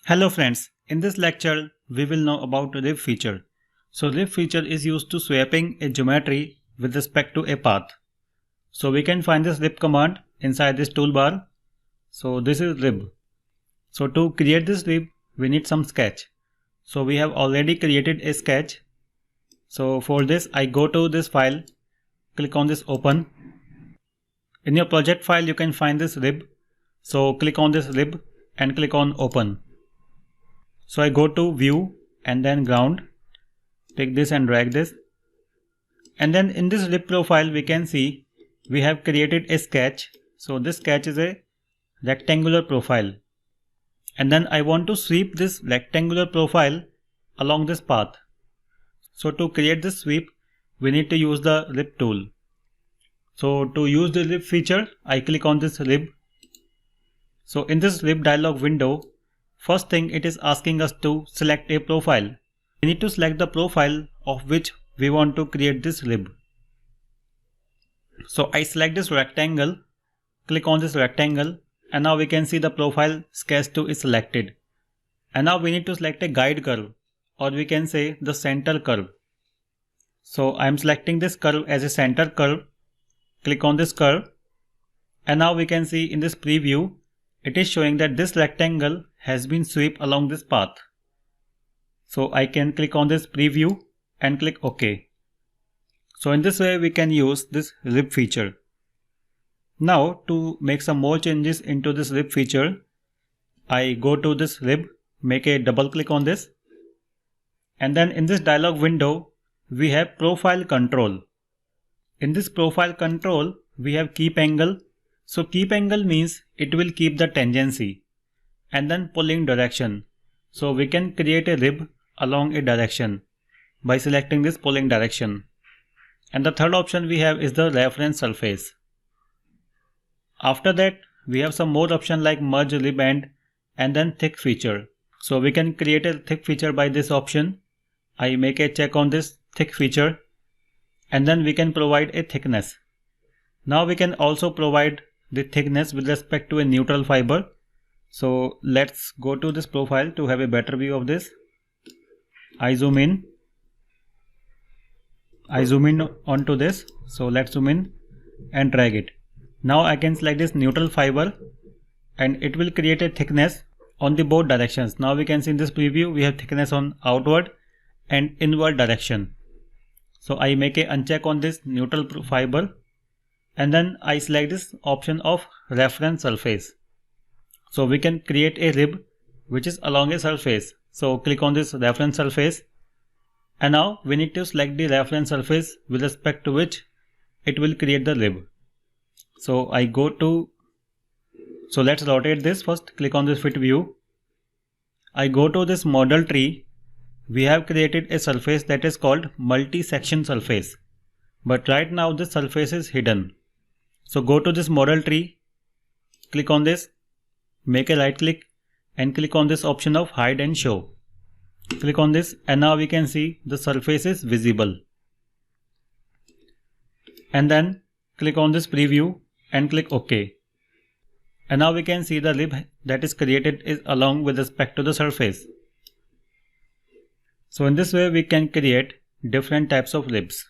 Hello friends, in this lecture we will know about rib feature. So rib feature is used to swapping a geometry with respect to a path. So we can find this rib command inside this toolbar. So this is rib. So to create this rib we need some sketch. So we have already created a sketch. So for this I go to this file, click on this open. In your project file you can find this rib. So click on this rib and click on open. So I go to view and then ground, take this and drag this, and then in this rib profile we can see we have created a sketch. So this sketch is a rectangular profile, and then I want to sweep this rectangular profile along this path. So to create this sweep we need to use the rib tool. So to use the rib feature I click on this rib. So in this rib dialog window, first thing it is asking us to select a profile. We need to select the profile of which we want to create this rib. So I select this rectangle, click on this rectangle, and now we can see the profile sketch 2 is selected. And now we need to select a guide curve, or we can say the center curve. So I am selecting this curve as a center curve, click on this curve, and now we can see in this preview it is showing that this rectangle has been swept along this path. So I can click on this preview and click OK. So in this way we can use this rib feature. Now to make some more changes into this rib feature, I go to this rib, make a double click on this, and then in this dialog window we have profile control. In this profile control we have keep angle. So keep angle means it will keep the tangency, and then pulling direction. So we can create a rib along a direction by selecting this pulling direction. And the third option we have is the reference surface. After that we have some more option like merge rib end and then thick feature. So we can create a thick feature by this option. I make a check on this thick feature, and then we can provide a thickness. Now we can also provide the thickness with respect to a neutral fiber. So let's go to this profile to have a better view of this. I zoom in onto this. So let's zoom in and drag it. Now I can select this neutral fiber and it will create a thickness on the both directions. Now we can see in this preview we have thickness on outward and inward direction. So I make a uncheck on this neutral fiber, and then I select this option of reference surface. So we can create a rib which is along a surface. So click on this reference surface, and now we need to select the reference surface with respect to which it will create the rib. So let's rotate this first. Click on this fit view. I go to this model tree. We have created a surface that is called multi-section surface, but right now this surface is hidden. So go to this model tree, click on this, make a right click and click on this option of hide and show. Click on this, and now we can see the surface is visible. And then click on this preview and click OK. And now we can see the rib that is created is along with respect to the surface. So in this way we can create different types of ribs.